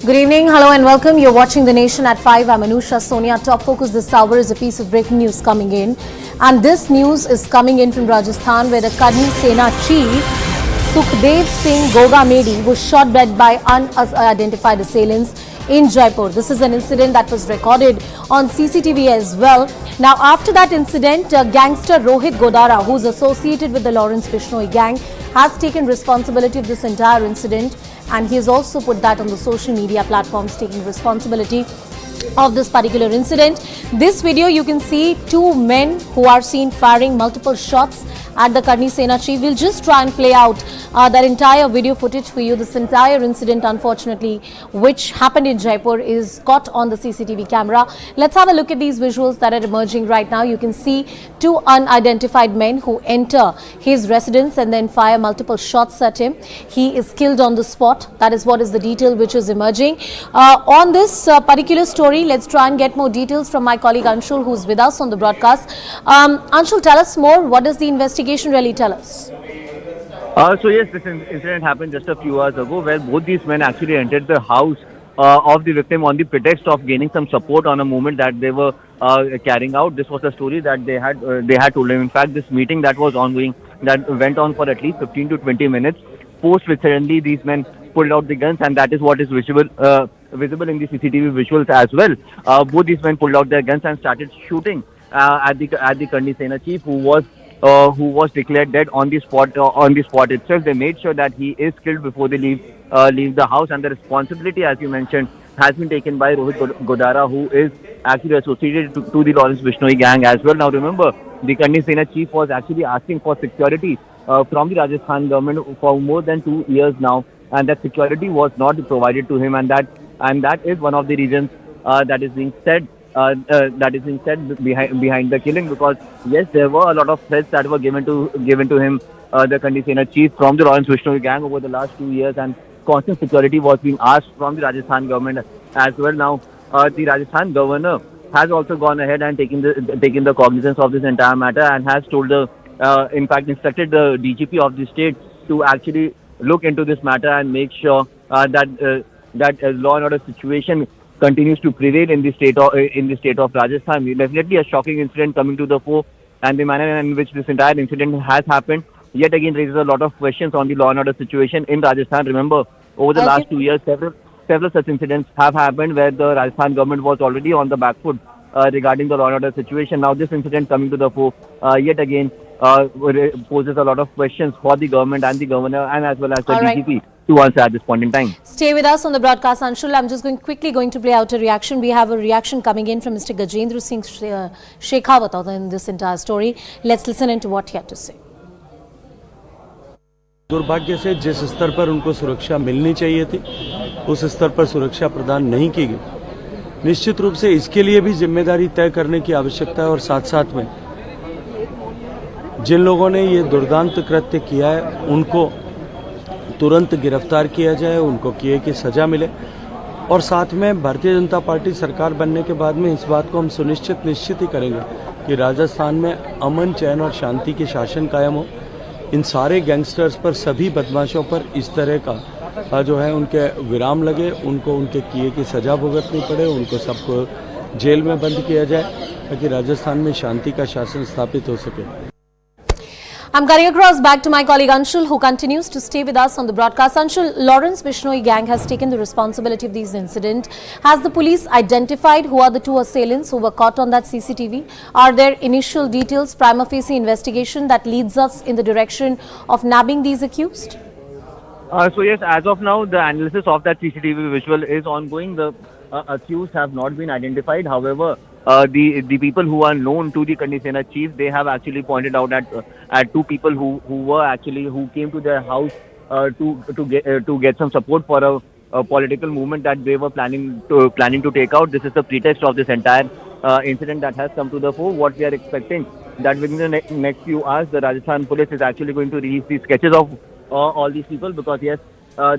Good evening, hello and welcome. You're watching The Nation at 5. I'm Anusha Sonia. Top focus this hour is a piece of breaking news coming in. And this news is coming in from Rajasthan, where the Karni Sena chief, Sukhdev Singh Gogamedi, was shot dead by unidentified assailants in Jaipur. This is an incident that was recorded on CCTV as well. Now, after that incident, gangster Rohit Godara, who's associated with the Lawrence Bishnoi gang, has taken responsibility of this entire incident, and he has also put that on the social media platforms, taking responsibility of this particular incident. This video, you can see two men who are seen firing multiple shots at the Karni Sena chief. We'll just try and play out that entire video footage for you. This entire incident, unfortunately, which happened in Jaipur, is caught on the CCTV camera. Let's have a look at these visuals that are emerging right now. You can see two unidentified men who enter his residence and then fire multiple shots at him. He is killed on the spot. That is what is the detail which is emerging. On this particular story, let's try and get more details from my colleague Anshul, who's with us on the broadcast. Anshul, tell us more. What does the investigation really tell us? So yes, this incident happened just a few hours ago, where both these men actually entered the house of the victim on the pretext of gaining some support on a movement that they were carrying out. This was the story that they had told him. In fact, this meeting that was ongoing, that went on for at least 15 to 20 minutes, post which suddenly these men pulled out the guns, and that is what is visible in the CCTV visuals as well. Both these men pulled out their guns and started shooting at the Karni Sena chief, who was declared dead on the spot itself. They made sure that he is killed before they leave the house, and the responsibility, as you mentioned, has been taken by Rohit Godara, who is actually associated to the Lawrence Bishnoi gang as well. Now remember, the Karni Sena chief was actually asking for security from the Rajasthan government for more than 2 years now, and that security was not provided to him, and that is one of the reasons that is being said behind the killing. Because yes, there were a lot of threats that were given to him, the Karni Sena chief, from the Lawrence Bishnoi gang over the last 2 years, and constant security was being asked from the Rajasthan government as well. Now, the Rajasthan governor has also gone ahead and taken the cognizance of this entire matter, and has in fact instructed the DGP of the state to actually look into this matter and make sure that law and order situation continues to prevail in the state of Rajasthan. Definitely a shocking incident coming to the fore, and the manner in which this entire incident has happened yet again raises a lot of questions on the law and order situation in Rajasthan. Remember, over the last 2 years, several such incidents have happened where the Rajasthan government was already on the back foot regarding the law and order situation. Now this incident coming to the fore yet again poses a lot of questions for the government and the governor, and as well as the DGP to answer at this point in time. Stay with us on the broadcast, Anshul. I'm just quickly going to play out a reaction. We have a reaction coming in from Mr. Gajendra Singh Shekhawat in this entire story. Let's listen into what he had to say. दुर्भाग्य से जिस स्तर पर उनको सुरक्षा मिलनी चाहिए थी, उस स्तर पर सुरक्षा प्रदान नहीं की गई। निश्चित रूप से इसके लिए भी जिम्मेदारी तय करने की आवश्यकता है, और साथ साथ में जिन लोगों ने ये दुर्दांत कृत्य किया है उनको तुरंत गिरफ्तार किया जाए, उनको किए की सजा मिले। और साथ में भारतीय जनता पार्टी सरकार बनने के बाद में इस बात को हम निश्चित ही करेंगे कि राजस्थान में अमन, चैन और शांति के शासन कायम हो। इन सारे गैंगस्टर्स पर, सभी बदमाशों पर इस तरह का जो है उनके विराम लगे, उनको उनके किए की सजा भुगतनी पड़े, उनको सबको जेल में बंद किया जाए, ताकि राजस्थान में शांति का शासन स्थापित हो सके। I'm cutting across back to my colleague Anshul, who continues to stay with us on the broadcast. Anshul, Lawrence Bishnoi gang has taken the responsibility of these incidents. Has the police identified who are the two assailants who were caught on that CCTV? Are there initial details, prima facie investigation that leads us in the direction of nabbing these accused? So yes, as of now, the analysis of that CCTV visual is ongoing. The accused have not been identified. However, the people who are known to the Karni Sena chief, they have actually pointed out at two people who came to their house to get some support for a political movement that they were planning to take out. This is the pretext of this entire incident that has come to the fore. What we are expecting, that within the next few hours, the Rajasthan police is actually going to release the sketches of all these people, because yes,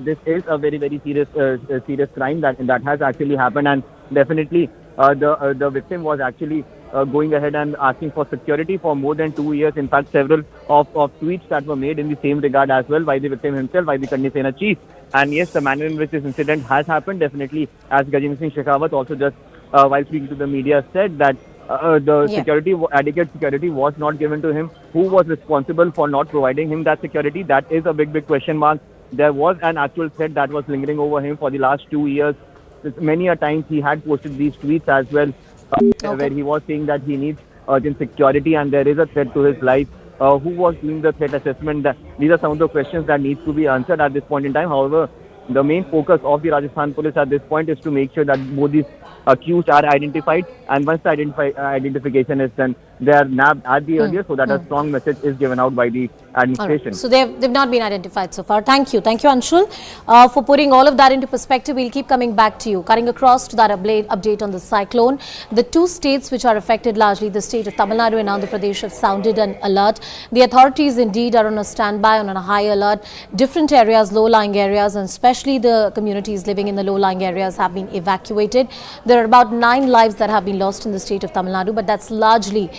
this is a very, very serious crime that has actually happened, and definitely the victim was actually going ahead and asking for security for more than 2 years. In fact, several of tweets that were made in the same regard as well by the victim himself, by the Karni Sena chief. And yes, the manner in which this incident has happened, definitely, as Gajendra Singh Shekhawat also just while speaking to the media said that adequate security was not given to him. Who was responsible for not providing him that security? That is a big question mark. There was an actual threat that was lingering over him for the last 2 years. Many a times he had posted these tweets as well, where he was saying that he needs urgent security and there is a threat to his life. Who was doing the threat assessment? These are some of the questions that need to be answered at this point in time. However, the main focus of the Rajasthan police at this point is to make sure that both these accused are identified, and once the identification is done, they are nabbed at the earliest, so that a strong message is given out by the administration. Right. So they've not been identified so far. Thank you, Anshul, for putting all of that into perspective. We'll keep coming back to you. Cutting across to that update on the cyclone, the two states which are affected largely, the state of Tamil Nadu and Andhra Pradesh, have sounded an alert. The authorities indeed are on a standby, on a high alert. Different areas, low-lying areas, and especially the communities living in the low-lying areas have been evacuated. There are about 9 lives that have been lost in the state of Tamil Nadu, but that's largely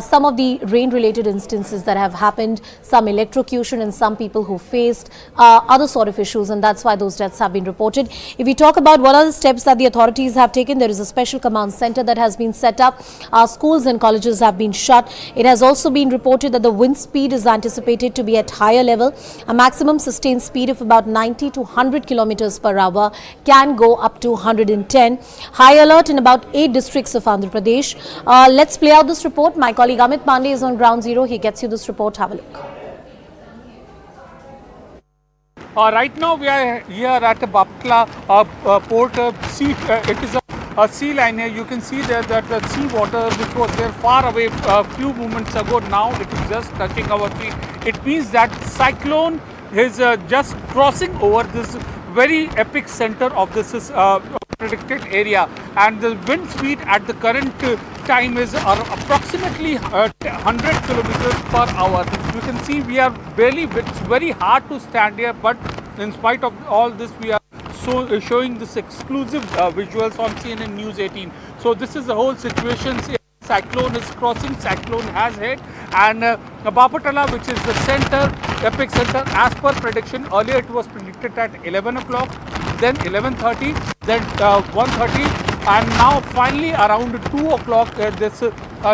some of the rain-related instances that have happened, some electrocution and some people who faced other sort of issues, and that's why those deaths have been reported. If we talk about what are the steps that the authorities have taken, there is a special command center that has been set up. Schools and colleges have been shut. It has also been reported that the wind speed is anticipated to be at higher level. A maximum sustained speed of about 90 to 100 kilometers per hour can go up to 110. High alert in about 8 districts of Andhra Pradesh. Let's play out this report. My colleague Amit Pandey is on ground zero. He gets you this report. Have a look. Right now we are here at Bapatla port. It is a sea line here. You can see there that the sea water which was there far away a few moments ago, now it is just touching our feet. It means that cyclone is just crossing over this very epic center of this predicted area, and the wind speed at the current time is approximately 100 kilometers per hour. You can see we are it's very hard to stand here, but in spite of all this, we are showing this exclusive visuals on CNN News 18. So this is the whole situation. Cyclone is crossing, cyclone has hit, and Bapatla, which is the center, epic center, as per prediction, earlier it was predicted at 11 o'clock, then 11:30, then 1:30, and now finally around 2 o'clock this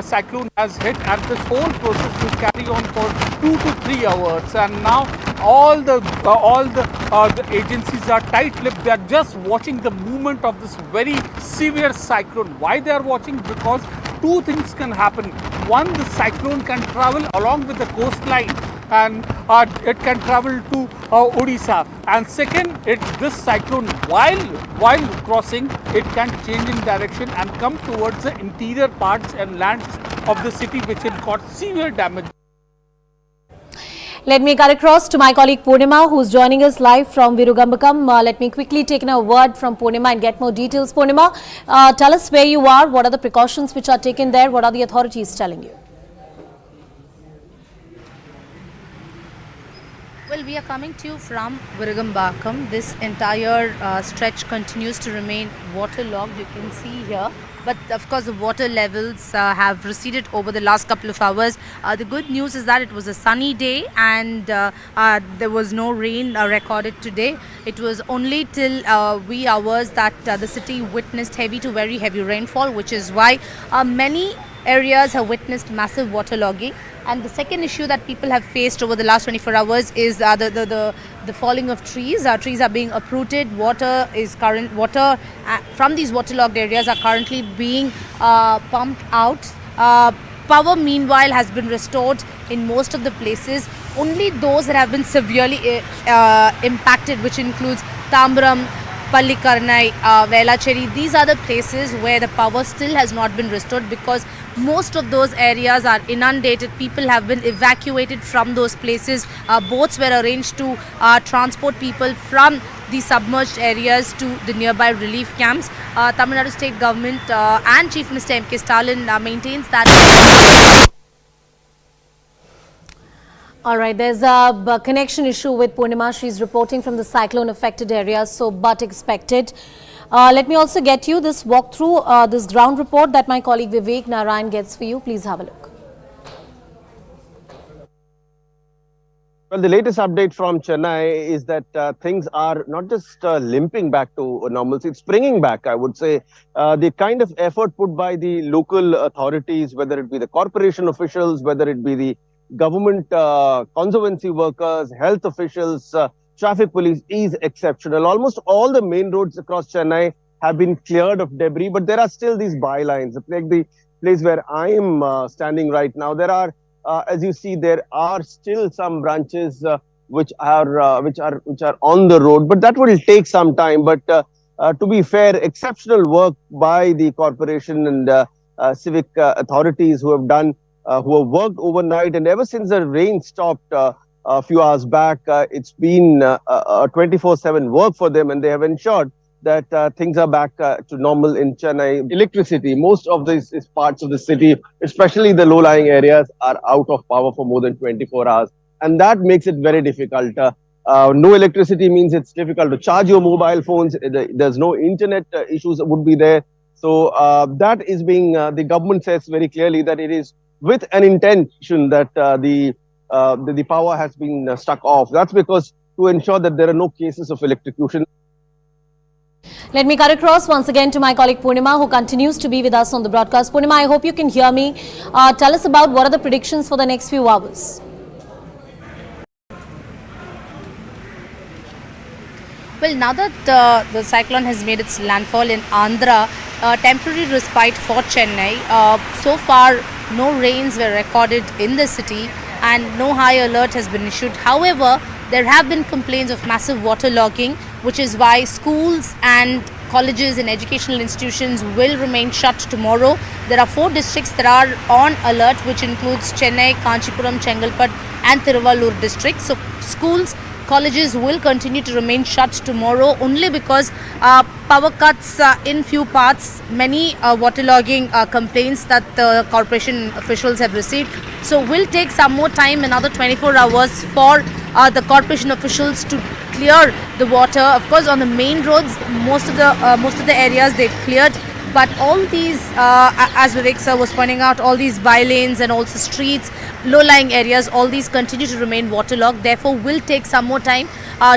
cyclone has hit, and this whole process will carry on for 2 to 3 hours. And now all the agencies are tight-lipped. They are just watching the movement of this very severe cyclone. Why they are watching? Because two things can happen. One, the cyclone can travel along with the coastline, and it can travel to Odisha. And second, this cyclone, while crossing, it can change in direction and come towards the interior parts and lands of the city, which will cause severe damage. Let me cut across to my colleague Purnima, who's joining us live from Virugambakam. Let me quickly take a word from Purnima and get more details. Purnima, tell us where you are. What are the precautions which are taken there? What are the authorities telling you? Well, we are coming to you from Virugambakam. This entire stretch continues to remain waterlogged. You can see here. But of course, the water levels have receded over the last couple of hours. The good news is that it was a sunny day, and there was no rain recorded today. It was only till wee hours that the city witnessed heavy to very heavy rainfall, which is why many areas have witnessed massive waterlogging. And the second issue that people have faced over the last 24 hours is the falling of trees. Trees are being uprooted. Water from these waterlogged areas are currently being pumped out. Power, meanwhile, has been restored in most of the places. Only those that have been severely impacted, which includes Tambram, Karni, Velacheri, these are the places where the power still has not been restored, because most of those areas are inundated. People have been evacuated from those places. Boats were arranged to transport people from the submerged areas to the nearby relief camps. Tamil Nadu state government and Chief Minister M.K. Stalin maintains that. All right, there's a connection issue with Purnima. She's reporting from the cyclone affected areas, so but expected. Let me also get you this walkthrough, this ground report that my colleague Vivek Narayan gets for you. Please have a look. Well, the latest update from Chennai is that things are not just limping back to normalcy, it's springing back, I would say. The kind of effort put by the local authorities, whether it be the corporation officials, whether it be the government conservancy workers, health officials, traffic police, is exceptional. Almost all the main roads across Chennai have been cleared of debris, but there are still these bylines. Like the place where I am standing right now, there are as you see, there are still some branches which are on the road, but that will take some time. But to be fair, exceptional work by the corporation and civic authorities who have worked overnight, and ever since the rain stopped a few hours back, it's been a 24/7 work for them, and they have ensured that things are back to normal in Chennai. Electricity, most of these parts of the city, especially the low-lying areas, are out of power for more than 24 hours. And that makes it very difficult. No electricity means it's difficult to charge your mobile phones. There's no internet issues that would be there. So that is being, the government says very clearly that it is with an intention that the power has been struck off. That's because to ensure that there are no cases of electrocution. Let me cut across once again to my colleague Purnima, who continues to be with us on the broadcast. Purnima, I hope you can hear me. Tell us about what are the predictions for the next few hours. Well, now that the cyclone has made its landfall in Andhra, temporary respite for Chennai. So far, no rains were recorded in the city and no high alert has been issued. However, there have been complaints of massive waterlogging, which is why schools and colleges and educational institutions will remain shut tomorrow. There are 4 districts that are on alert, which includes Chennai, Kanchipuram, Chengalpat and Tiruvallur districts. So schools, colleges will continue to remain shut tomorrow only because power cuts in few parts, many waterlogging complaints that the corporation officials have received. So will take some more time, another 24 hours for the corporation officials to clear the water. Of course, on the main roads, most of the areas they've cleared, but all these, as Vivek sir was pointing out, all these bylanes and also streets, low-lying areas, all these continue to remain waterlogged. Therefore, will take some more time.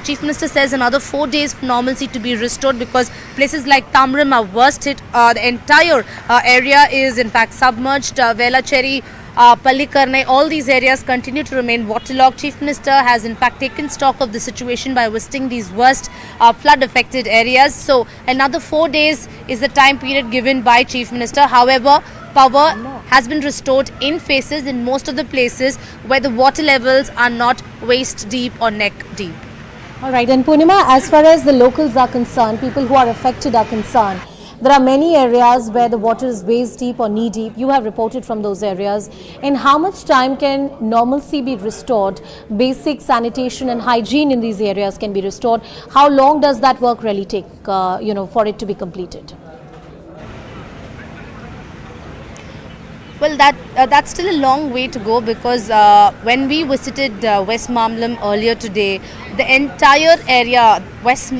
Chief Minister says another 4 days for normalcy to be restored because places like Tamil are worst hit. The entire area is in fact submerged. Velachery, Karni, all these areas continue to remain waterlogged. Chief Minister has in fact taken stock of the situation by visiting these worst flood affected areas. So another 4 days is the time period given by Chief Minister. However, power has been restored in phases in most of the places where the water levels are not waist deep or neck deep. All right, and Purnima, as far as the locals are concerned, people who are affected are concerned, there are many areas where the water is waist deep or knee deep. You have reported from those areas. In how much time can normalcy be restored? Basic sanitation and hygiene in these areas can be restored. How long does that work really take, for it to be completed? Well, that's still a long way to go because when we visited West Mamlam earlier today, the entire area, West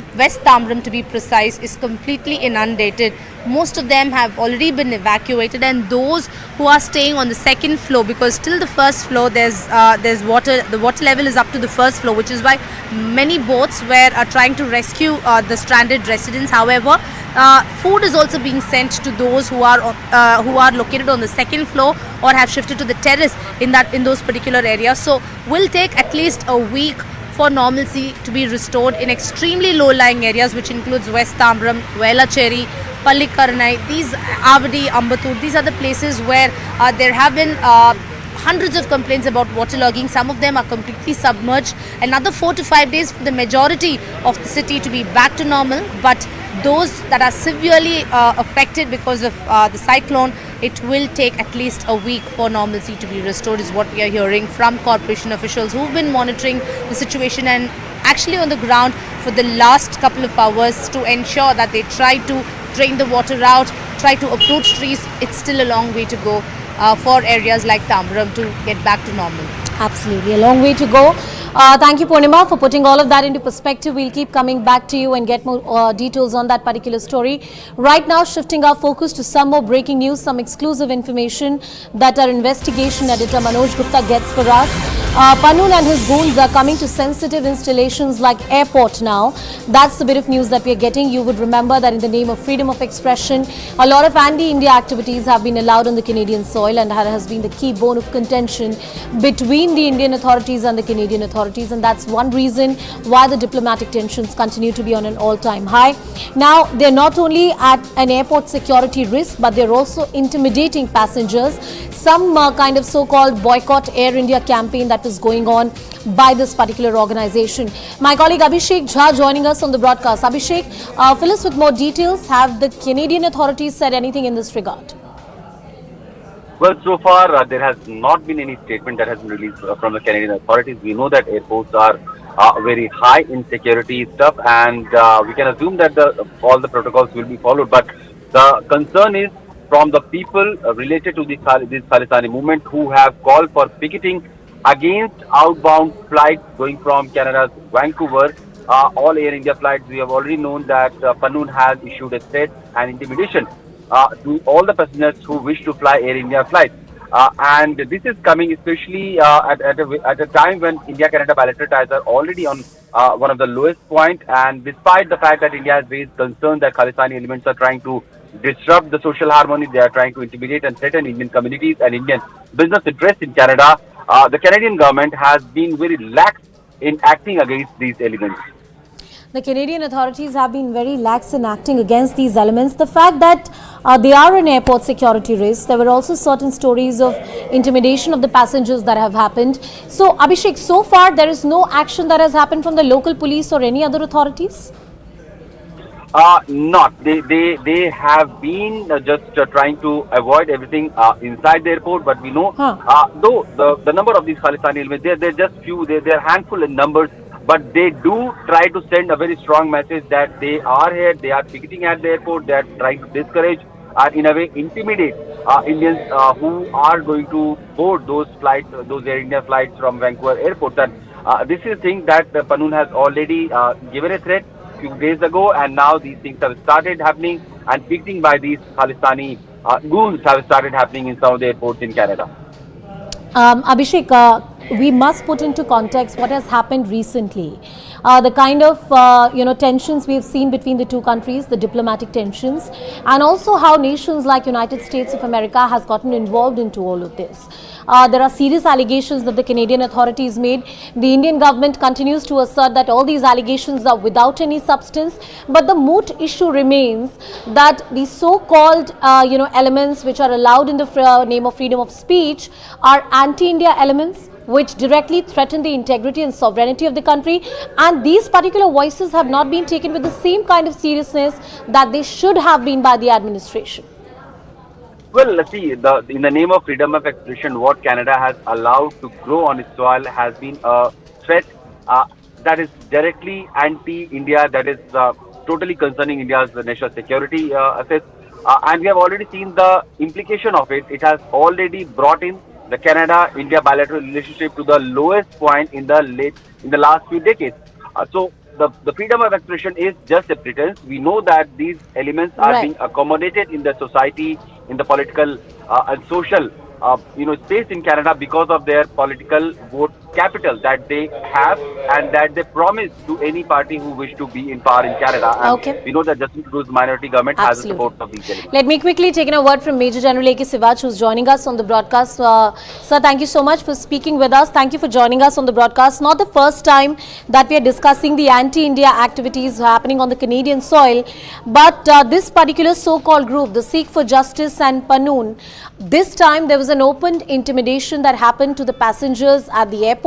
Tamram to be precise, is completely inundated. Most of them have already been evacuated, and those who are staying on the second floor, because till the first floor there's water, the water level is up to the first floor, which is why many boats were trying to rescue the stranded residents. However, food is also being sent to those who are located on the second floor or have shifted to the terrace in those particular areas. So will take at least a week for normalcy to be restored in extremely low-lying areas, which includes West Tamram, Velachery, Karni, these Avadi, Ambattur. These are the places where there have been hundreds of complaints about waterlogging. Some of them are completely submerged. Another 4 to 5 days for the majority of the city to be back to normal. But those that are severely affected because of the cyclone, it will take at least a week for normalcy to be restored, is what we are hearing from corporation officials who've been monitoring the situation and actually on the ground for the last couple of hours to ensure that they try to drain the water out, try to uproot trees. It's still a long way to go for areas like Tambaram to get back to normal. Absolutely, a long way to go. Thank you, Purnima, for putting all of that into perspective. We'll keep coming back to you and get more details on that particular story. Right now, shifting our focus to some more breaking news, some exclusive information that our investigation editor Manoj Gupta gets for us. Pannun and his goons are coming to sensitive installations like airport now. That's the bit of news that we are getting. You would remember that in the name of freedom of expression, a lot of anti-India activities have been allowed on the Canadian soil, and that has been the key bone of contention between the Indian authorities and the Canadian authorities, and that's one reason why the diplomatic tensions continue to be on an all-time high. Now, they're not only at an airport security risk, but they're also intimidating passengers. Some kind of so-called boycott Air India campaign that is going on by this particular organization. My colleague Abhishek Jha joining us on the broadcast. Abhishek, fill us with more details. Have the Canadian authorities said anything in this regard? Well, so far there has not been any statement that has been released from the Canadian authorities. We know that airports are very high in security stuff, and we can assume that all the protocols will be followed. But the concern is from the people related to this Khalistani movement who have called for picketing against outbound flights going from Canada's Vancouver. All Air India flights, we have already known that Pannun has issued a threat and intimidation to all the passengers who wish to fly Air India flights. And this is coming especially at a time when India-Canada bilateral ties are already on one of the lowest point. And despite the fact that India has raised concern that Khalistani elements are trying to disrupt the social harmony, they are trying to intimidate and threaten Indian communities and Indian business interests in Canada, the Canadian government has been very lax in acting against these elements. The Canadian authorities have been very lax in acting against these elements. The fact that they are an airport security risk, there were also certain stories of intimidation of the passengers that have happened. So, Abhishek, so far there is no action that has happened from the local police or any other authorities? Not. They have been just trying to avoid everything inside the airport, but we know, though the number of these Khalistani elements, they're just few, they're handful in numbers, but they do try to send a very strong message that they are here, they are picketing at the airport, they are trying to discourage and in a way intimidate Indians who are going to board those flights, those Air India flights from Vancouver airport. And this is a thing that Pannun has already given a threat few days ago, and now these things have started happening, and picketing by these Khalistani goons have started happening in some of the airports in Canada. Abhishek, we must put into context what has happened recently. The kind of tensions we have seen between the two countries, the diplomatic tensions, and also how nations like United States of America has gotten involved into all of this. There are serious allegations that the Canadian authorities made. The Indian government continues to assert that all these allegations are without any substance, but the moot issue remains that the so-called elements which are allowed in the name of freedom of speech are anti-India elements which directly threaten the integrity and sovereignty of the country, and these particular voices have not been taken with the same kind of seriousness that they should have been by the administration. Well, let's see, in the name of freedom of expression, what Canada has allowed to grow on its soil has been a threat that is directly anti-India, that is totally concerning India's national security assets. And we have already seen the implication of it. It has already brought in the Canada-India bilateral relationship to the lowest point in the last few decades. So the freedom of expression is just a pretense. We know that these elements are being accommodated in the society, in the political and social space in Canada because of their political vote capital that they have and that they promise to any party who wish to be in power in Canada. And we know that Justin Trudeau's minority government has the support of these elements. Let me quickly take in a word from Major General A.K. Sivaj, who's joining us on the broadcast. Sir, thank you so much for speaking with us. Thank you for joining us on the broadcast. Not the first time that we are discussing the anti-India activities happening on the Canadian soil, but this particular so-called group, the Sikhs For Justice and Pannun, this time there was an open intimidation that happened to the passengers at the airport,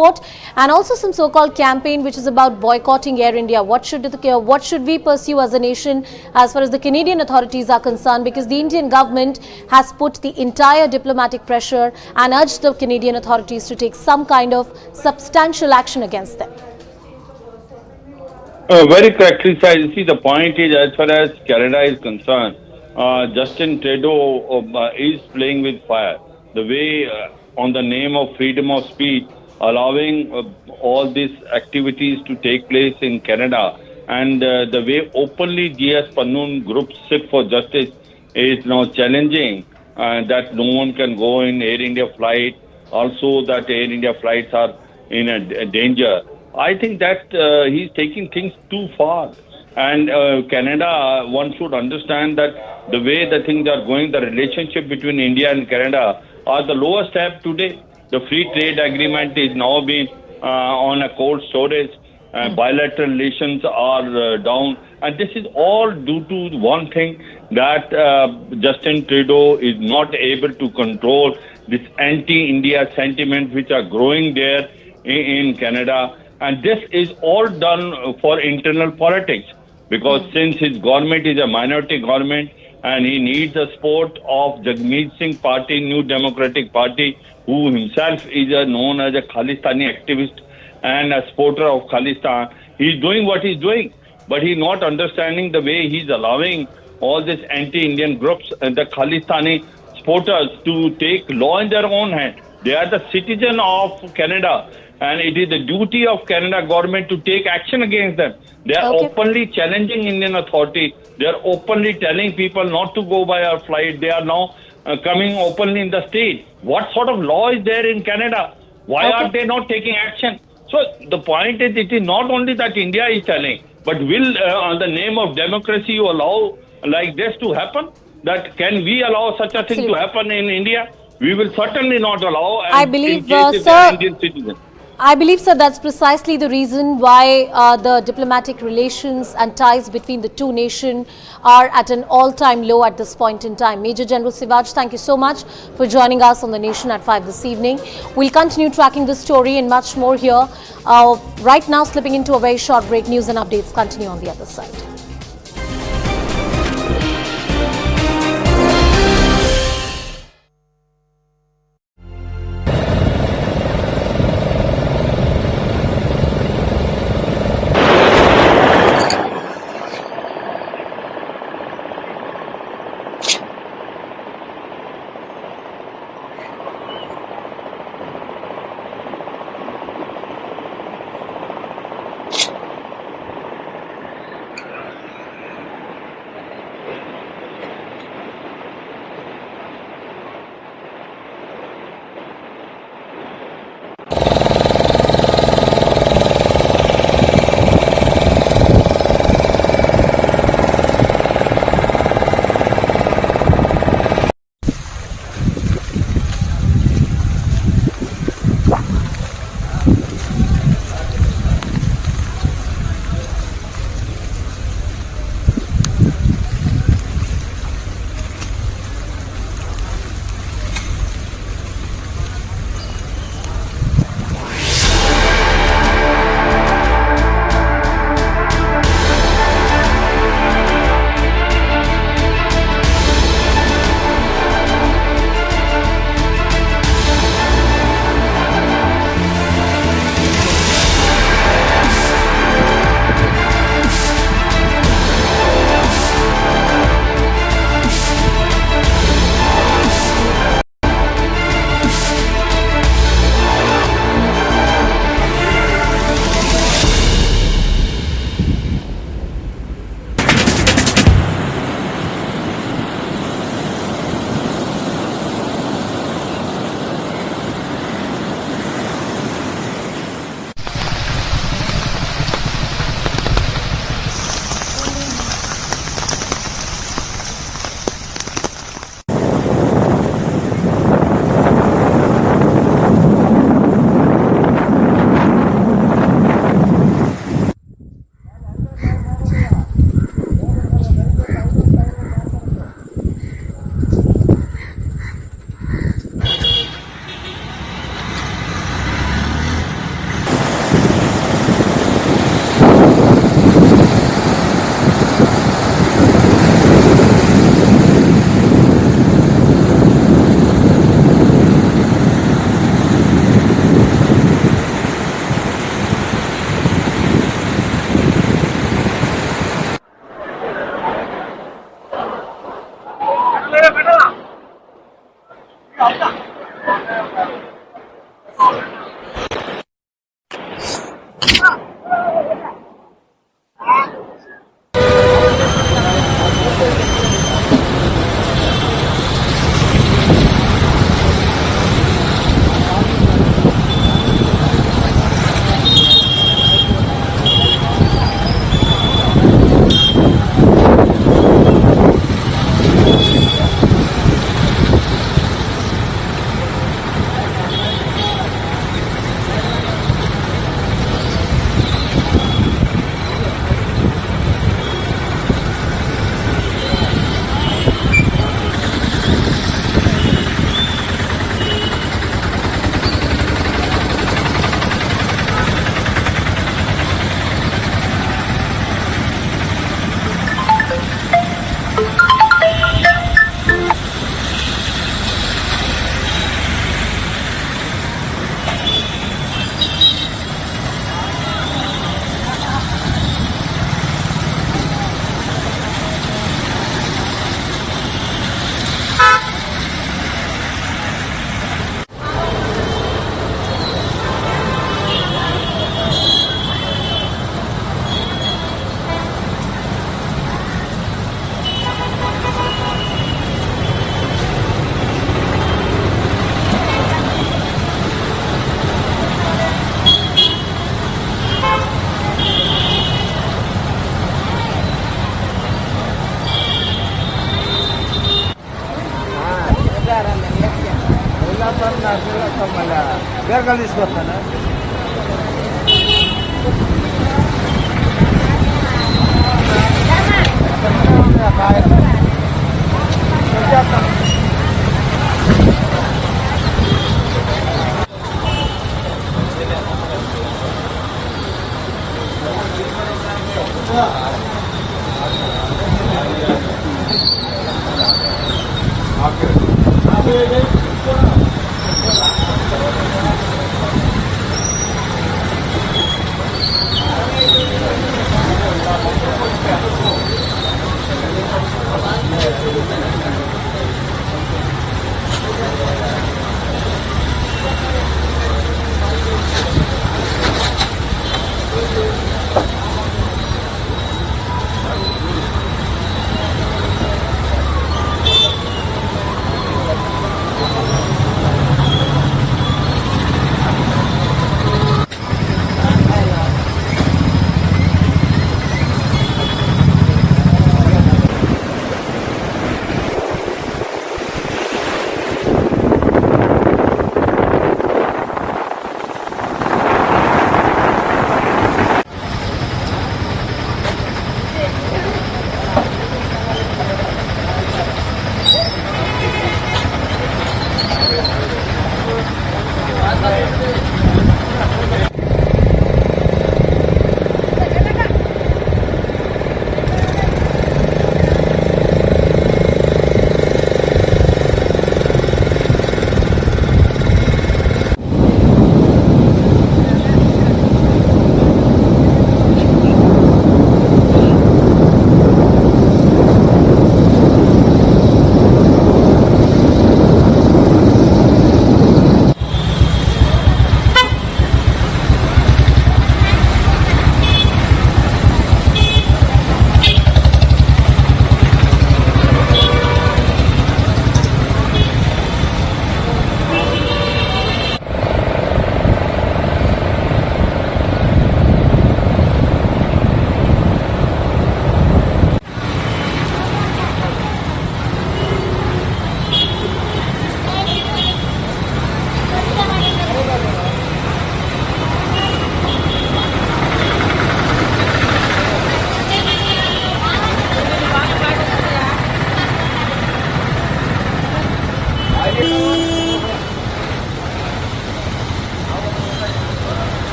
and also some so-called campaign which is about boycotting Air India. What should we pursue as a nation as far as the Canadian authorities are concerned, because the Indian government has put the entire diplomatic pressure and urged the Canadian authorities to take some kind of substantial action against them? Very correctly said. You see, the point is, as far as Canada is concerned, Justin Trudeau is playing with fire. The way on the name of freedom of speech, allowing all these activities to take place in Canada, and the way openly GS Pannun group Sikhs For Justice is now challenging that no one can go in Air India flight, also that Air India flights are in a danger. I think that he's taking things too far. And Canada, one should understand that the way the things are going, the relationship between India and Canada are the lowest ebb today. The free trade agreement is now being on a cold storage. Bilateral relations are down. And this is all due to one thing, that Justin Trudeau is not able to control this anti-India sentiment which are growing there in Canada. And this is all done for internal politics, because since his government is a minority government and he needs the support of Jagmeet Singh Party, New Democratic Party, who himself is known as a Khalistani activist and a supporter of Khalistan, he's doing what he's doing. But he's not understanding the way he's allowing all these anti-Indian groups and the Khalistani supporters to take law in their own hand. They are the citizen of Canada, and it is the duty of Canada government to take action against them. They are openly challenging Indian authority. They are openly telling people not to go by our flight. They are now coming openly in the state. What sort of law is there in Canada? Why are they not taking action? So the point is, it is not only that India is telling, but will on the name of democracy you allow like this to happen? That can we allow such a thing to happen in India? We will certainly not allow. And I believe, in case if they sir, are Indian citizens. I believe, sir, that's precisely the reason why the diplomatic relations and ties between the two nations are at an all-time low at this point in time. Major General Sivaj, thank you so much for joining us on the Nation at 5 this evening. We'll continue tracking this story and much more here. Right now, slipping into a very short break. News and updates continue on the other side.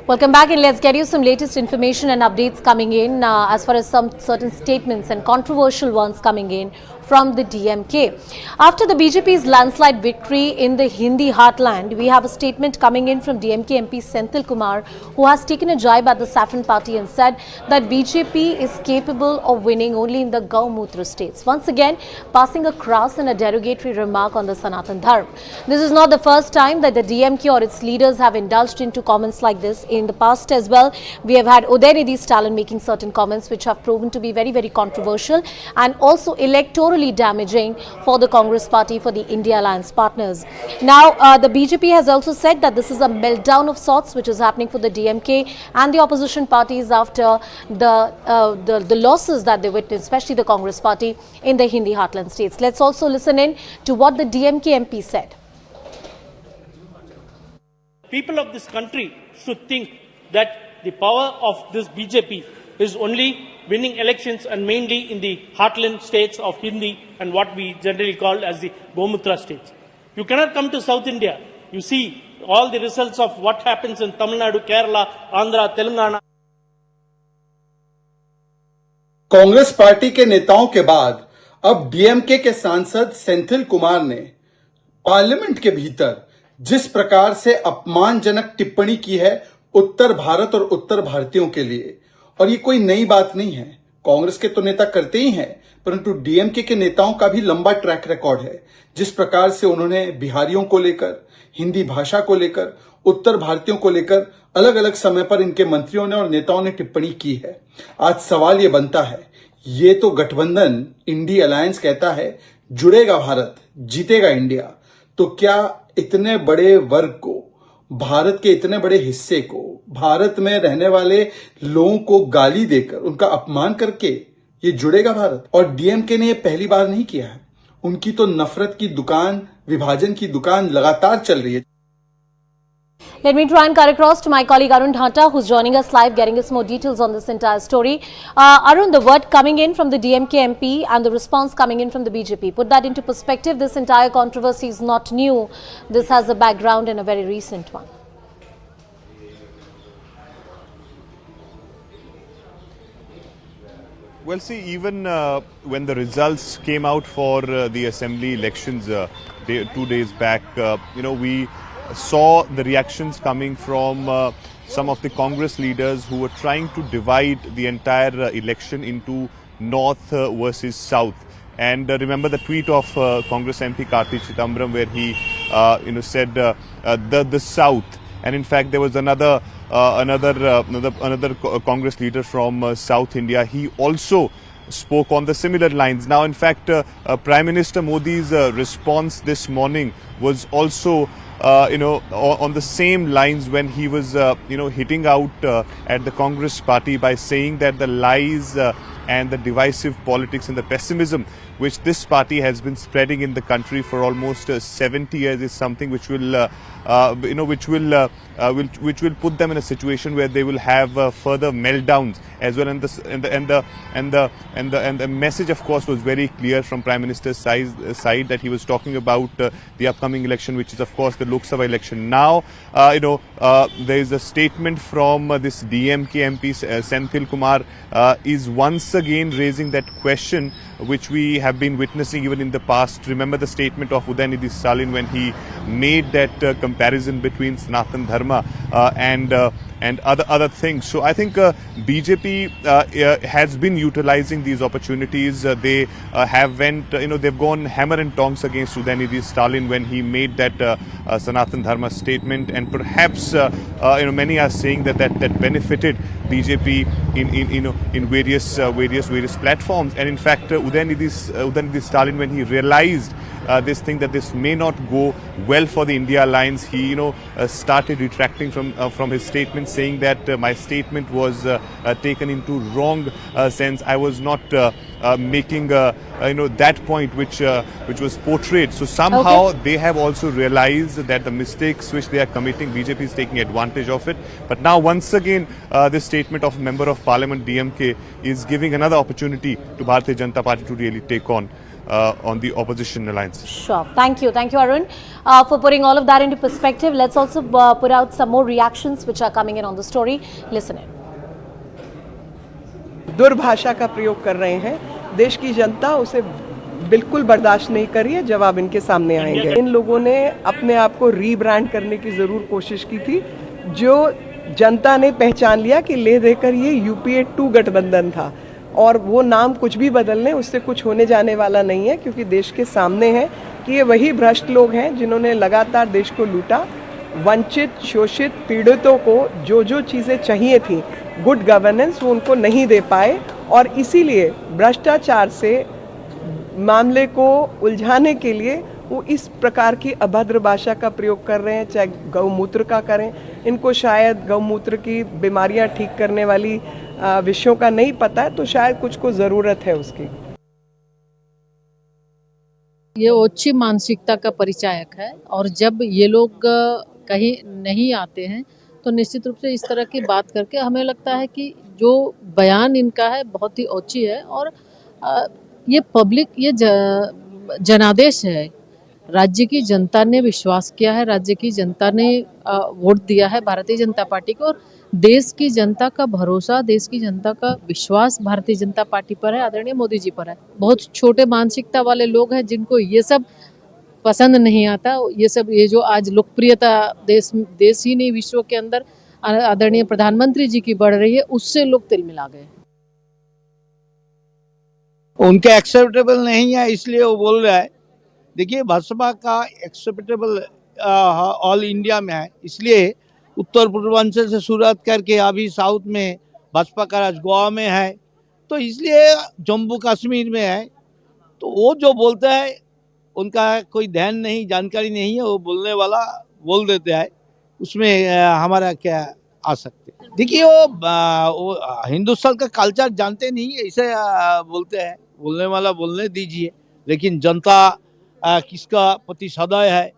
Welcome back, and let's get you some latest information and updates coming in as far as some certain statements and controversial ones coming in from the DMK. After the BJP's landslide victory in the Hindi heartland, we have a statement coming in from DMK MP Senthil Kumar, who has taken a jibe at the Saffron Party and said that BJP is capable of winning only in the Gaumutra states. Once again, passing a crass and a derogatory remark on the Sanatan Dharma. This is not the first time that the DMK or its leaders have indulged into comments like this. In the past as well, we have had Udaynidhi Stalin making certain comments which have proven to be very, very controversial and also electorally damaging for the Congress party, for the India Alliance partners. Now, the BJP has also said that this is a meltdown of sorts which is happening for the DMK and the opposition parties after the losses that they witnessed, especially the Congress party in the Hindi heartland states. Let's also listen in to what the DMK MP said. People of this country should think that the power of this BJP is only winning elections and mainly in the heartland states of Hindi and what we generally call as the Gaumutra states. You cannot come to South India. You see all the results of what happens in Tamil Nadu, Kerala, Andhra, Telangana. Congress party के नेताओं के बाद अब DMK के सांसद सेंथिल कुमार ने parliament के भीतर जिस प्रकार से अपमानजनक टिप्पणी की है उत्तर भारत और उत्तर भारतीयों के लिए, और ये कोई नई बात नहीं है, कांग्रेस के तो नेता करते ही हैं, परंतु डीएमके के नेताओं का भी लंबा ट्रैक रिकॉर्ड है। जिस प्रकार से उन्होंने बिहारियों को लेकर, हिंदी भाषा को लेकर, उत्तर भारतीयों को लेकर अलग अलग समय पर इनके मंत्रियों ने और नेताओं ने टिप्पणी की है। आज सवाल ये बनता है, ये तो गठबंधन इंडी अलायंस कहता है जुड़ेगा भारत, जीतेगा इंडिया। तो क्या इतने बड़े वर्ग को, भारत के इतने बड़े हिस्से को, भारत में रहने वाले लोगों को गाली देकर, उनका अपमान करके ये जुड़ेगा भारत? और डीएमके ने ये पहली बार नहीं किया है। उनकी तो नफरत की दुकान, विभाजन की दुकान लगातार चल रही है। Let me try and cut across to my colleague Arun Dhata, who's joining us live, getting us more details on this entire story. Arun, the word coming in from the DMK MP and the response coming in from the BJP. Put that into perspective. This entire controversy is not new. This has a background and a very recent one. Well, see, even when the results came out for the assembly elections 2 days back, we saw the reactions coming from some of the Congress leaders who were trying to divide the entire election into North versus South. And remember the tweet of Congress MP Karni where he said the South. And in fact, there was another Congress leader from South India. He also spoke on the similar lines. Now, in fact, Prime Minister Modi's response this morning was also on the same lines when he was hitting out at the Congress party by saying that the lies and the divisive politics and the pessimism which this party has been spreading in the country for almost 70 years is something which will which will put them in a situation where they will have further meltdowns as well. And the message, of course, was very clear from Prime Minister's side that he was talking about the upcoming election, which is, of course, the Lok Sabha election. Now, there is a statement from this DMK MP, Senthil Kumar, is once again raising that question which we have been witnessing even in the past. Remember the statement of Udayanidhi Stalin when he made that comparison between Sanatan Dharma and other things. So I think BJP has been utilizing these opportunities. They they've gone hammer and tongs against Udayanidhi Stalin when he made that Sanatan Dharma statement, and perhaps many are saying that benefited BJP in various platforms. And in fact, Udayanidhi Stalin, when he realized this thing that this may not go well for the India alliance, he started retracting from his statement, saying that my statement was taken into wrong sense. I was not making that point which was portrayed. So somehow they have also realized that the mistakes which they are committing, BJP is taking advantage of it. But now once again this statement of Member of Parliament DMK is giving another opportunity to Bharatiya Janata Party to really take on the opposition alliance. Sure. Thank you, Arun, for putting all of that into perspective. Let's also put out some more reactions which are coming in on the story. Listen in. दुर्भाषा का प्रयोग कर रहे हैं, देश की जनता उसे बिल्कुल बर्दाश्त नहीं कर रही है। जवाब इनके सामने आएंगे। इन लोगों ने अपने आप को रीब्रांड करने की जरूर कोशिश की थी, जो जनता ने पहचान लिया कि ले देकर ये यूपीए 2 गठबंधन था, और वो नाम कुछ भी बदल लें उससे कुछ होने जाने वाला नहीं है, क्योंकि देश के सामने है कि ये वही भ्रष्ट लोग हैं जिन्होंने लगातार देश को लूटा। वंचित, शोषित, पीड़ितों को जो चीज़ें चाहिए थी, गुड गवर्नेंस, वो उनको नहीं दे पाए, और इसीलिए भ्रष्टाचार से मामले को उलझाने के लिए वो इस प्रकार की अभद्र भाषा का प्रयोग कर रहे हैं। चाहे गौमूत्र का करें, इनको शायद गौमूत्र की बीमारियां ठीक करने वाली विषयों का नहीं पता है, तो शायद कुछ को ज़रूरत है उसकी। ये ओछी मानसिकता का परिचायक है, और जब ये लोग कहीं नहीं आते हैं तो निश्चित रूप से इस तरह की बात करके हमें लगता है कि जो बयान इनका है बहुत ही ओछी है, और ये पब्लिक, ये जनादेश है। राज्य की जनता ने विश्वास किया है, राज्य की जनता ने वोट दिया है भारतीय जनता पार्टी को, और देश की जनता का भरोसा, देश की जनता का विश्वास भारतीय जनता पार्टी पर है, आदरणीय मोदी जी पर है। बहुत छोटे मानसिकता वाले लोग हैं जिनको ये सब पसंद नहीं आता। ये जो आज लोकप्रियता देश ही नहीं विश्व के अंदर आदरणीय प्रधानमंत्री जी की बढ़ रही है, उससे लोग तिल मिला गए। उनके एक्सेप्टेबल नहीं है, इसलिए वो बोल रहा है। देखिए, भाजपा का एक्सेप्टेबल ऑल इंडिया में है, इसलिए उत्तर पूर्वांचल से शुरुआत करके अभी साउथ में भाजपा का राज गोवा में है, तो इसलिए जम्मू कश्मीर में है, तो वो जो बोलता है उनका कोई ध्यान नहीं, जानकारी नहीं है, वो बोलने वाला बोल देते हैं, उसमें हमारा क्या आ सकते। देखिए वो हिंदुस्तान का कल्चर जानते नहीं, ऐसे बोलते हैं, बोलने वाला बोलने दीजिए, लेकिन जनता किसका प्रति सदैव है,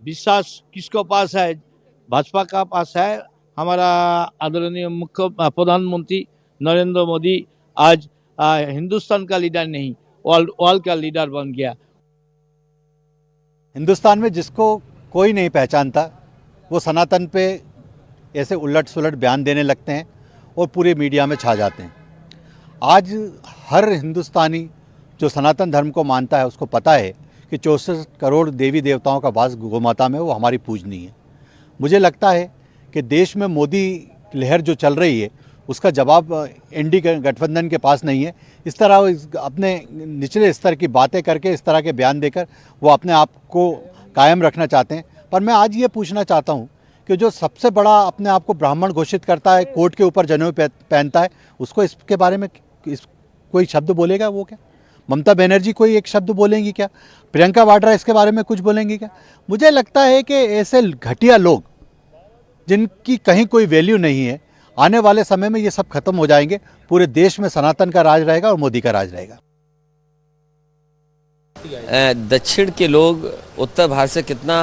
विश्वास किसको पास है, भाजपा का पास है। हमारा आदरणीय मुख्य प्रधानमंत्री नरेंद्र मोदी आज हिंदुस्तान का लीडर नहीं, वर्ल्ड का लीडर बन गया। हिंदुस्तान में जिसको कोई नहीं पहचानता वो सनातन पे ऐसे उलट सुलट बयान देने लगते हैं और पूरे मीडिया में छा जाते हैं। आज हर हिंदुस्तानी जो सनातन धर्म को मानता है उसको पता है कि 64 करोड़ देवी देवताओं का वास गौमाता में, वो हमारी पूजनीय है। मुझे लगता है कि देश में मोदी लहर जो चल रही है उसका जवाब एनडीए गठबंधन के पास नहीं है। इस तरह अपने निचले स्तर की बातें करके, इस तरह के बयान देकर वो अपने आप को कायम रखना चाहते हैं। पर मैं आज ये पूछना चाहता हूँ कि जो सबसे बड़ा अपने आप को ब्राह्मण घोषित करता है, कोट के ऊपर जनेऊ पहनता है, उसको इसके बारे में कोई शब्द बोलेगा वो क्या? ममता बनर्जी कोई एक शब्द बोलेंगी क्या? प्रियंका वाड्रा इसके बारे में कुछ बोलेंगी क्या? मुझे लगता है कि ऐसे घटिया लोग जिनकी कहीं कोई वैल्यू नहीं है, आने वाले समय में ये सब खत्म हो जाएंगे। पूरे देश में सनातन का राज रहेगा और मोदी का राज रहेगा। दक्षिण के लोग उत्तर भारत से कितना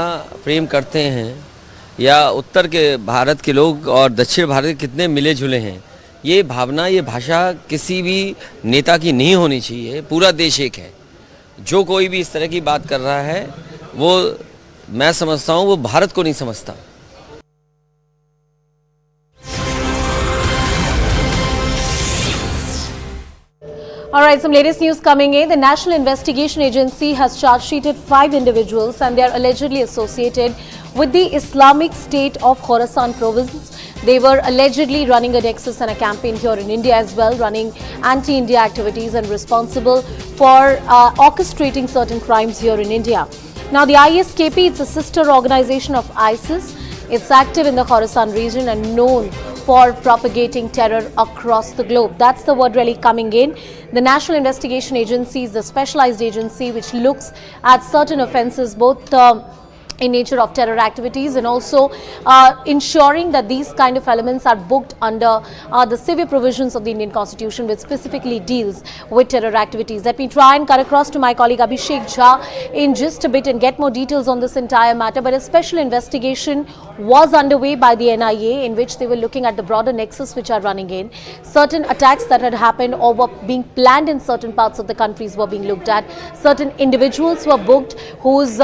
प्रेम करते हैं, या उत्तर के भारत के लोग और दक्षिण भारत के कितने मिले जुले हैं, ये भावना, ये भाषा किसी भी नेता की नहीं होनी चाहिए। पूरा देश एक है। जो कोई भी इस तरह की बात कर रहा है वो, मैं समझता हूँ, वो भारत को नहीं समझता। All right, some latest news coming in. The National Investigation Agency has charge sheeted 5 individuals and they are allegedly associated with the Islamic State of Khorasan province. They were allegedly running a nexus and a campaign here in India as well, running anti-India activities and responsible for orchestrating certain crimes here in India. Now, the ISKP, it's a sister organization of ISIS. It's active in the Khorasan region and known for propagating terror across the globe. That's the word really coming in. The National Investigation Agency is the specialized agency which looks at certain offences, both in nature of terror activities and also ensuring that these kind of elements are booked under the severe provisions of the Indian Constitution, which specifically deals with terror activities. Let me try and cut across to my colleague Abhishek Jha in just a bit and get more details on this entire matter. But a special investigation was underway by the NIA in which they were looking at the broader nexus which are running in. Certain attacks that had happened or were being planned in certain parts of the countries were being looked at. Certain individuals were booked whose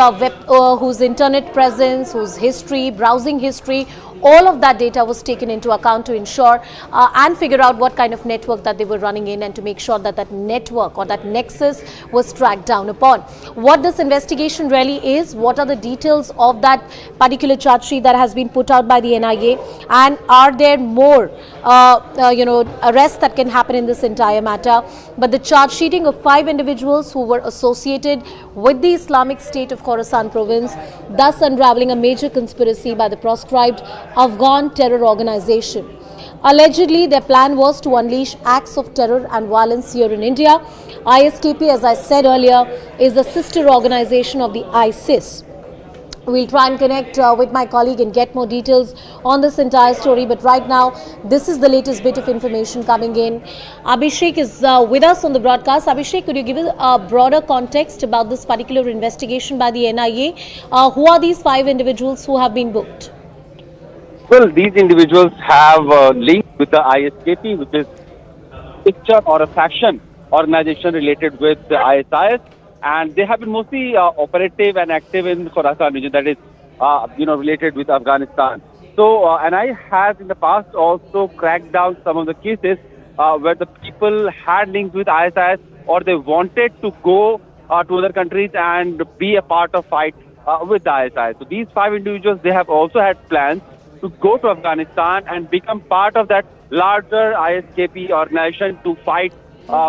internet presence, whose history, browsing history, all of that data was taken into account to ensure and figure out what kind of network that they were running in and to make sure that that network or that nexus was tracked down upon. What this investigation really is, what are the details of that particular charge sheet that has been put out by the NIA, and are there more arrests that can happen in this entire matter? But the charge sheeting of 5 individuals who were associated with the Islamic State of Khorasan province, thus unraveling a major conspiracy by the proscribed Afghan terror organization. Allegedly, their plan was to unleash acts of terror and violence here in India. ISKP, as I said earlier, is a sister organization of the ISIS. We'll try and connect with my colleague and get more details on this entire story. But right now, this is the latest bit of information coming in. Abhishek is with us on the broadcast. Abhishek, could you give us a broader context about this particular investigation by the NIA? Who are these 5 individuals who have been booked? Well, these individuals have links with the ISKP, which is a picture or a faction organization related with the ISIS. And they have been mostly operative and active in Khorasan region, that is, related with Afghanistan. So, and I have in the past also cracked down some of the cases where the people had links with ISIS or they wanted to go to other countries and be a part of fight with the ISIS. So these 5 individuals, they have also had plans to go to Afghanistan and become part of that larger ISKP organization to fight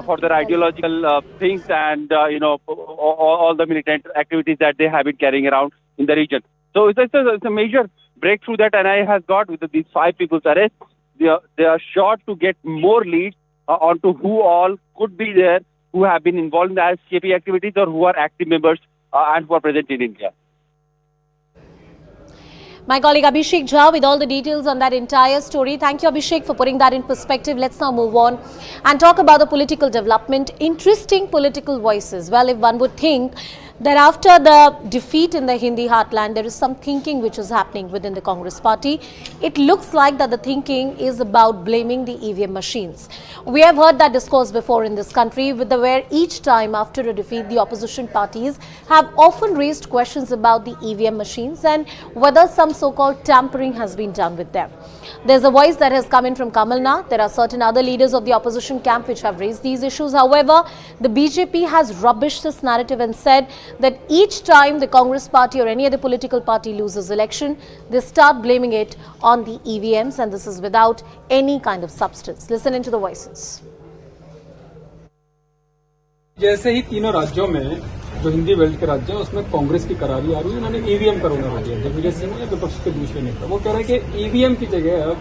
for their ideological things and, all the militant activities that they have been carrying around in the region. So it's a major breakthrough that NIA has got with these 5 people's arrest. They are sure to get more leads onto who all could be there, who have been involved in the escaping activities or who are active members and who are present in India. My colleague Abhishek Jha with all the details on that entire story. Thank you, Abhishek, for putting that in perspective. Let's now move on and talk about the political development. Interesting political voices. Well, if one would think that after the defeat in the Hindi heartland, there is some thinking which is happening within the Congress party. It looks like that the thinking is about blaming the EVM machines. We have heard that discourse before in this country, where each time after a defeat, the opposition parties have often raised questions about the EVM machines and whether some so-called tampering has been done with them. There's a voice that has come in from Tamil Nadu. There are certain other leaders of the opposition camp which have raised these issues. However, the BJP has rubbished this narrative and said that each time the Congress party or any other political party loses election, they start blaming it on the EVMs, and this is without any kind of substance. Listen into the voices. जैसे ही तीनों राज्यों में जो Hindi belt के राज्य है उसमें कांग्रेस की करारी आ रही है, उन्होंने ईवीएम का रोना दिया। दिग्विजय सिंह ने विपक्ष के दूसरे नेता वो कह रहे हैं कि ईवीएम की जगह अब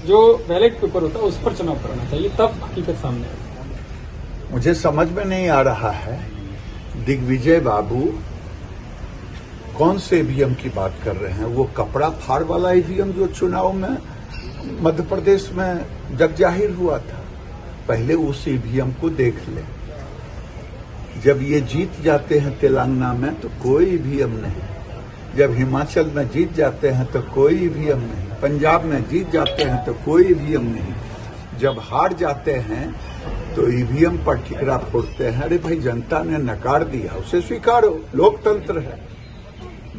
जो बैलेट पेपर होता है उस पर चुनाव कराना चाहिए, तब हकीकत सामने आएगी। मुझे समझ में नहीं आ रहा है दिग्विजय बाबू कौन से ईवीएम की बात कर रहे हैं। वो कपड़ा फाड़ वाला ईवीएम जो चुनाव में मध्य प्रदेश में जग जाहिर हुआ था, पहले उस ईवीएम को देख ले। जब ये जीत जाते हैं तेलंगाना में तो कोई ईवीएम नहीं, जब हिमाचल में जीत जाते हैं तो कोई ईवीएम नहीं, पंजाब में जीत जाते हैं तो कोई ईवीएम नहीं, जब हार जाते हैं तो ईवीएम पर ठिकरा फोड़ते हैं। अरे भाई, जनता ने नकार दिया, उसे स्वीकारो, लोकतंत्र है।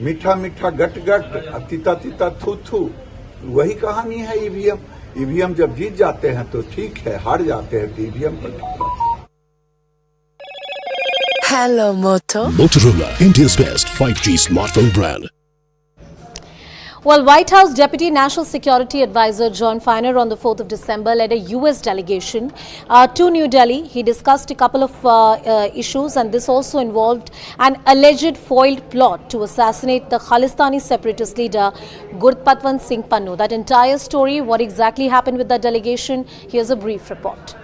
मीठा मीठा गट गट, तीता तीता थू थू, वही कहानी है ईवीएम। ईवीएम जब जीत जाते हैं तो ठीक है, हार जाते हैं तो ईवीएम पर ठिकरा। Hello Moto. Motorola, India's best 5G smartphone brand. Well, White House Deputy National Security Advisor John Feiner on the 4th of December led a US delegation to New Delhi. He discussed a couple of issues, and this also involved an alleged foiled plot to assassinate the Khalistani separatist leader Gurpatwant Singh Pannun. That entire story, what exactly happened with the delegation, here's a brief report.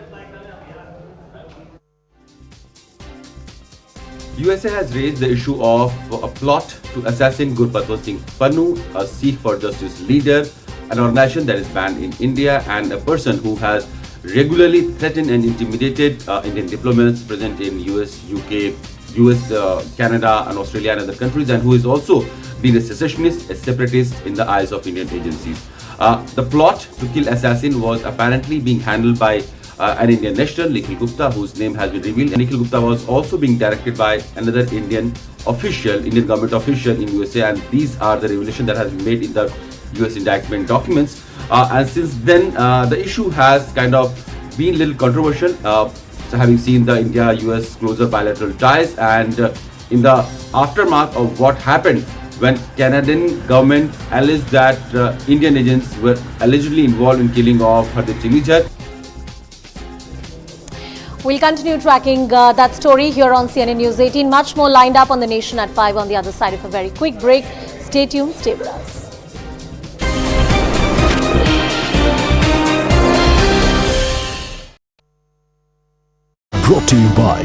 USA has raised the issue of a plot to assassinate Gurpatwant Singh Pannun, a Sikhs For Justice leader, an organization that is banned in India and a person who has regularly threatened and intimidated Indian diplomats present in US, UK, Canada and Australia and other countries, and who is also been a secessionist, a separatist in the eyes of Indian agencies. The plot to kill assassin was apparently being handled by an Indian national, Nikhil Gupta, whose name has been revealed. And Nikhil Gupta was also being directed by another Indian government official in USA, and these are the revelation that has been made in the US indictment documents. And since then, the issue has kind of been a little controversial, having seen the India-US closer bilateral ties, and in the aftermath of what happened when Canadian government alleged that Indian agents were allegedly involved in killing of Hardeep Singh Nijjar. We'll continue tracking that story here on CNN News 18. Much more lined up on The Nation at 5 on the other side of a very quick break. Stay tuned, stay with us. Brought to you by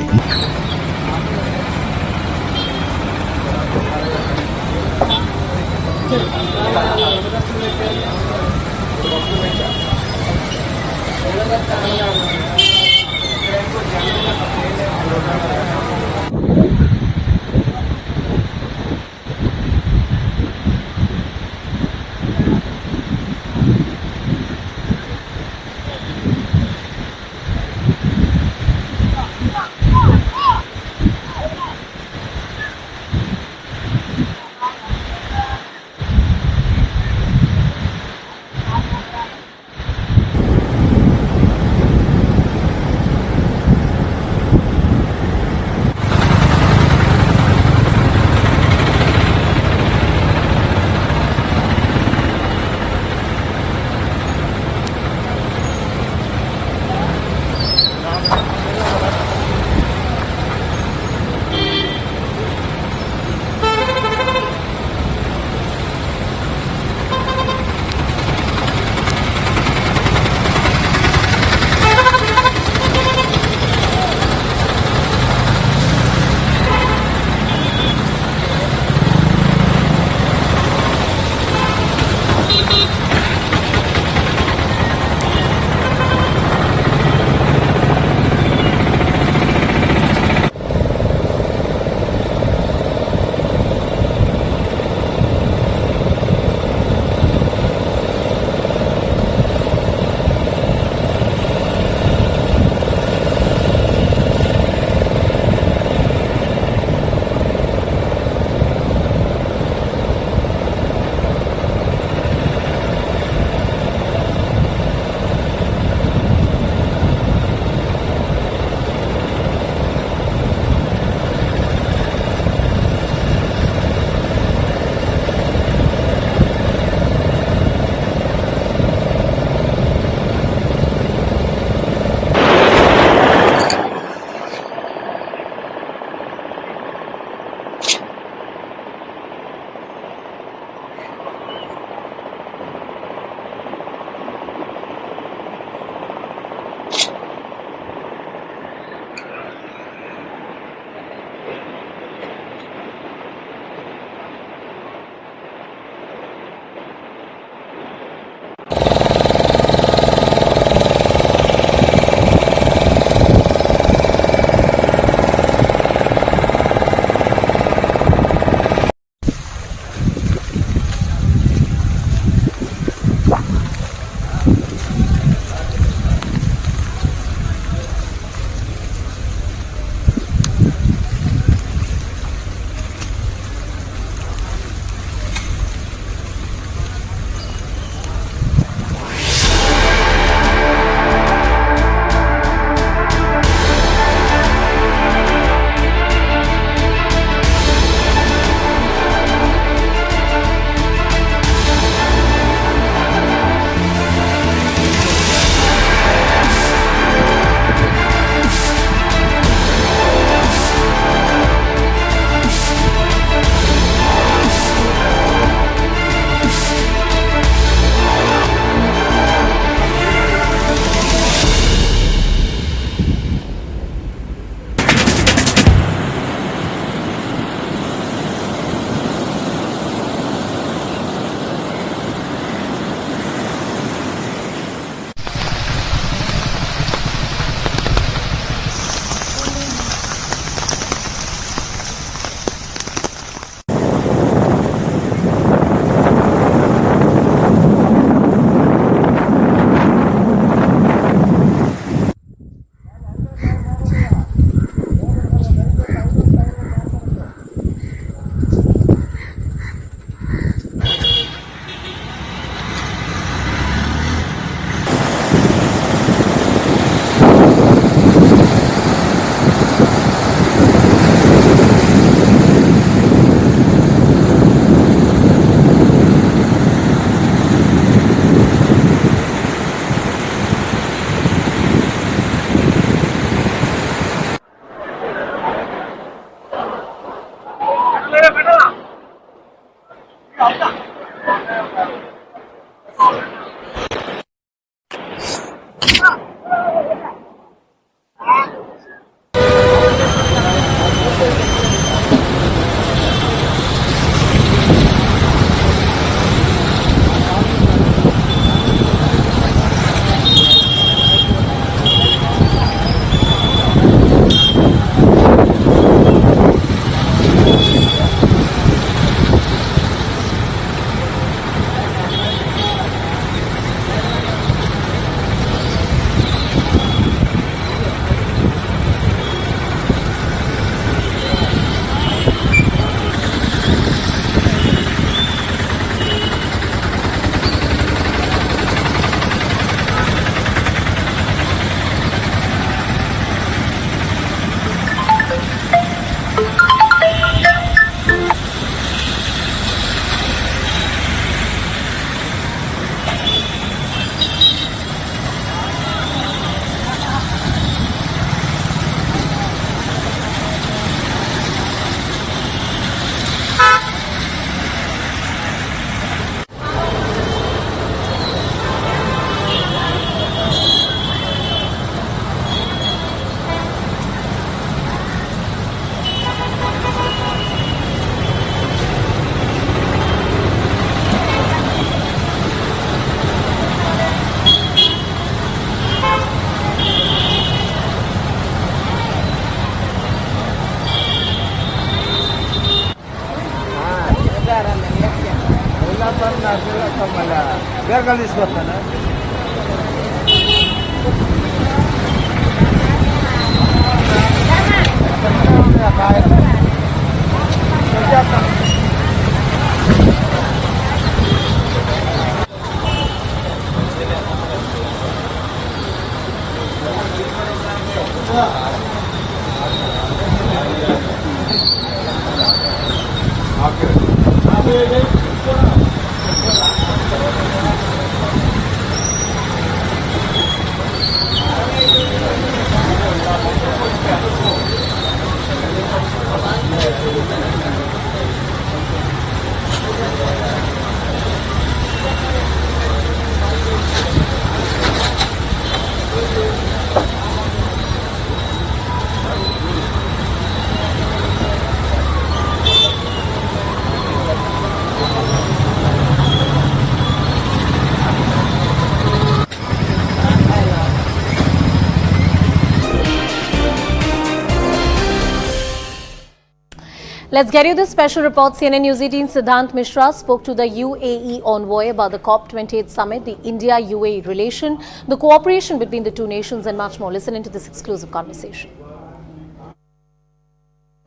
Let's get you this special report. CNN News 18 Siddhant Mishra spoke to the UAE envoy about the COP28 summit, the India-UAE relation, the cooperation between the two nations and much more. Listen into this exclusive conversation.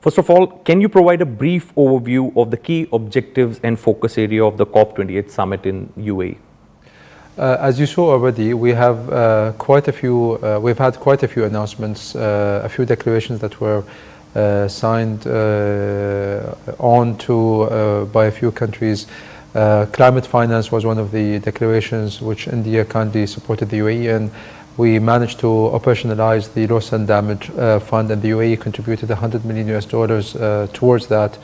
First of all, can you provide a brief overview of the key objectives and focus area of the COP28 summit in UAE? As you saw already, we have we've had quite a few announcements, a few declarations that were signed on to by a few countries. Climate finance was one of the declarations which India kindly supported the UAE, and we managed to operationalize the loss and damage fund, and the UAE contributed $100 million towards that.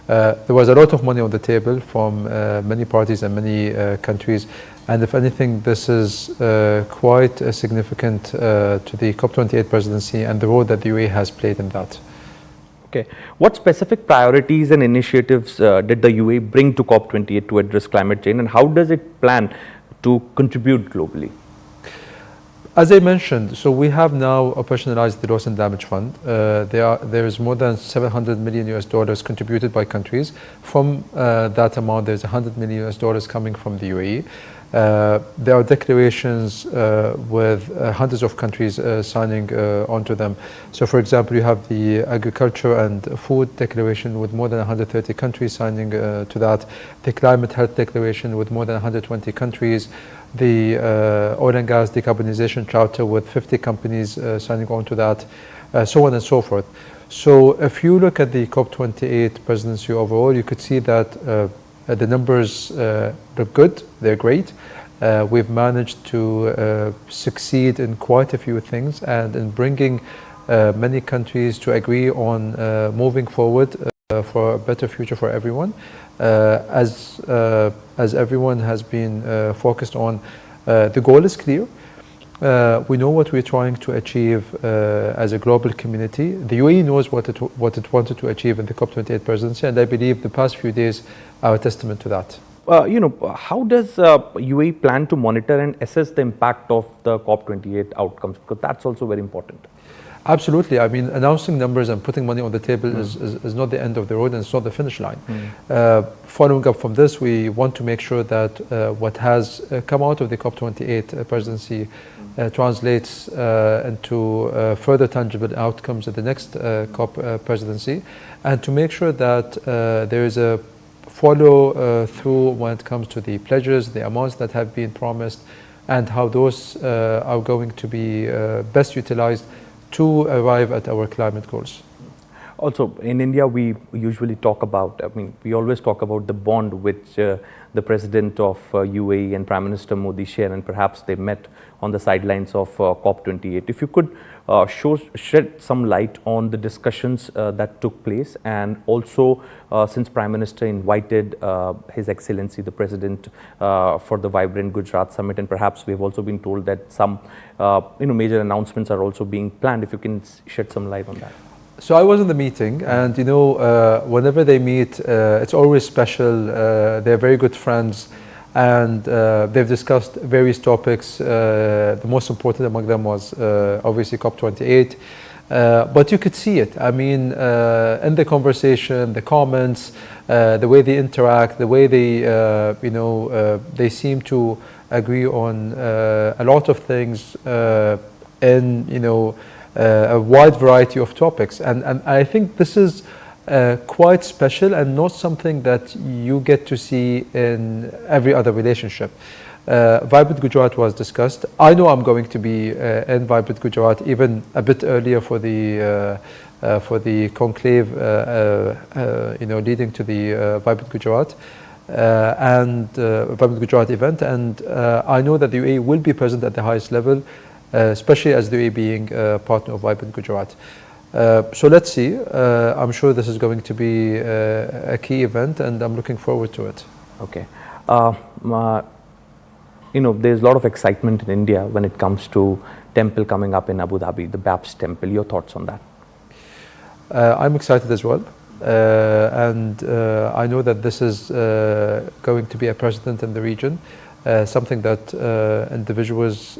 There was a lot of money on the table from many parties and many countries, and if anything, this is quite significant to the COP28 presidency and the role that the UAE has played in that. Okay. What specific priorities and initiatives did the UAE bring to COP28 to address climate change, and how does it plan to contribute globally? As I mentioned, so we have now operationalized the loss and damage fund. There is more than $700 million contributed by countries. From that amount, there's $100 million coming from the UAE. There are declarations with hundreds of countries signing onto them. So, for example, you have the agriculture and food declaration with more than 130 countries signing to that. The climate health declaration with more than 120 countries. The oil and gas decarbonization charter with 50 companies signing on to that, so on and so forth. So if you look at the COP28 presidency overall, you could see that the numbers look good, they're great. We've managed to succeed in quite a few things, and in bringing many countries to agree on moving forward for a better future for everyone. As everyone has been focused on, the goal is clear. We know what we're trying to achieve as a global community. The UAE knows what it wanted to achieve in the COP28 presidency, and I believe the past few days are a testament to that. How does UAE plan to monitor and assess the impact of the COP28 outcomes? Because that's also very important. Absolutely. I mean, announcing numbers and putting money on the table is not the end of the road, and it's not the finish line. Following up from this, we want to make sure that what has come out of the COP28 presidency translates into further tangible outcomes at the next COP presidency, and to make sure that there is a follow through when it comes to the pledges, the amounts that have been promised, and how those are going to be best utilized to arrive at our climate goals. Also, in India, we usually talk about, we always talk about the bond which the President of UAE and Prime Minister Modi share, and perhaps they met on the sidelines of COP28. If you could shed some light on the discussions that took place, and also since Prime Minister invited His Excellency the President for the vibrant Gujarat summit, and perhaps we have also been told that some major announcements are also being planned. If you can shed some light on that. So I was in the meeting, and whenever they meet, it's always special. They're very good friends, and they've discussed various topics. The most important among them was obviously COP28, but you could see it. I mean, in the conversation, the comments, the way they interact, the way they, they seem to agree on a lot of things in a wide variety of topics, and I think this is quite special and not something that you get to see in every other relationship. Vibrant Gujarat was discussed. I know I'm going to be in Vibrant Gujarat even a bit earlier for the conclave, leading to the Vibrant Gujarat and Vibrant Gujarat event, and I know that the UAE will be present at the highest level, especially as the UAE being a partner of Vibrant Gujarat. So let's see. I'm sure this is going to be a key event, and I'm looking forward to it. Okay. There's a lot of excitement in India when it comes to temple coming up in Abu Dhabi, the Baps temple. Your thoughts on that? I'm excited as well. And I know that this is going to be a precedent in the region, something that individuals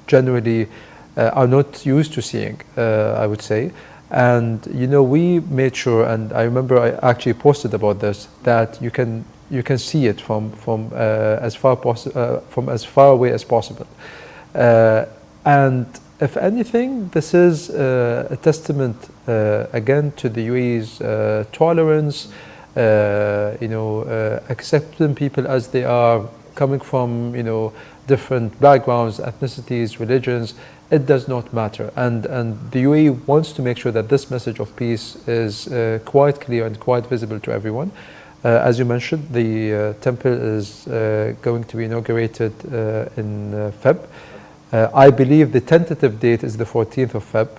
generally are not used to seeing, I would say. And we made sure, and I remember I actually posted about this, that you can see it from as far away as possible. And if anything, this is a testament again to the UAE's tolerance, accepting people as they are, coming from different backgrounds, ethnicities, religions. It does not matter, and the UAE wants to make sure that this message of peace is quite clear and quite visible to everyone. As you mentioned, the temple is going to be inaugurated in Feb. I believe the tentative date is the 14th of Feb,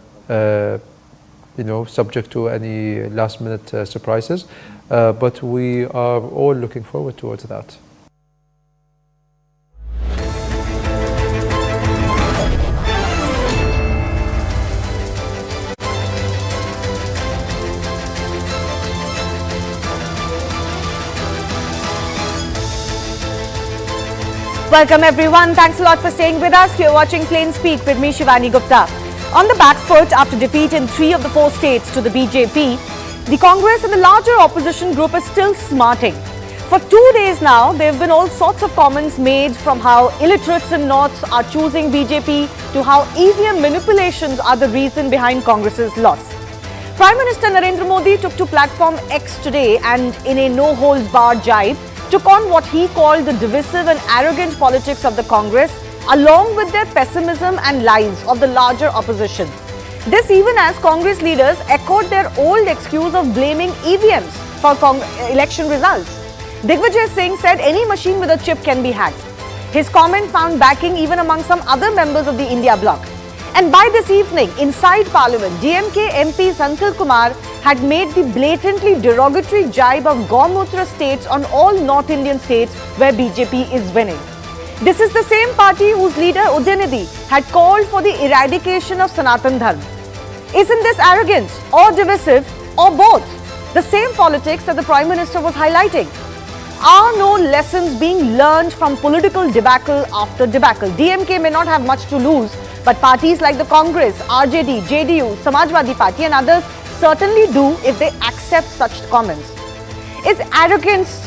subject to any last-minute surprises. But we are all looking forward towards that. Welcome everyone. Thanks a lot for staying with us. You're watching Plain Speak with me, Shivani Gupta. On the back foot after defeat in 3 of the 4 states to the BJP, the Congress and the larger opposition group is still smarting. For 2 days now, there have been all sorts of comments made, from how illiterates in North are choosing BJP to how EVM manipulations are the reason behind Congress's loss. Prime Minister Narendra Modi took to platform X today and in a no-holds-barred jibe, took on what he called the divisive and arrogant politics of the Congress, along with their pessimism and lies of the larger opposition. This even as Congress leaders echoed their old excuse of blaming EVMs for election results. Digvijay Singh said any machine with a chip can be hacked. His comment found backing even among some other members of the India bloc. And by this evening, inside Parliament, DMK MP Senthil Kumar had made the blatantly derogatory jibe of Gaumutra states on all North Indian states where BJP is winning. This is the same party whose leader Udyanidhi had called for the eradication of Sanatan Dharma. Isn't this arrogance or divisive or both? The same politics that the Prime Minister was highlighting. Are no lessons being learned from political debacle after debacle? DMK may not have much to lose, but parties like the Congress, RJD, JDU, Samajwadi Party and others certainly do if they accept such comments. Is arrogance